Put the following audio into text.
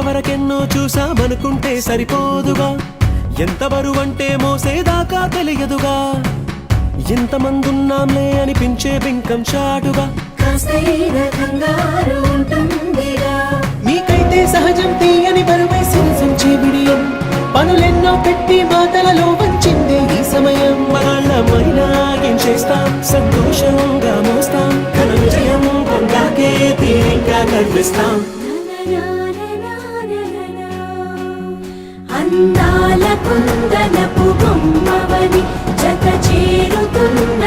ఇంతవరకెన్నో చూసామనుకుంటే సరిపోదుగా, ఎంత బరువంటే మోసేదాకా తెలియదుగా, ఇంతమందున్నాంలే అనిపించే బింకం చాటుగా మీకైతే సహజం తీయని బరువై సిరిసంచే బిడియం, పనులెన్నో పెట్టి మాటలలో వంచిందే ఈ సమయం. మగాళ్ళమైనా ఏం చేస్తాం, సంతోషంగా మోస్తాం, ఘన విజయం పొందాకే తీరిక కనిపిస్తాం. అందాల కుందనపు బొమ్మవని జత చేరుతున్న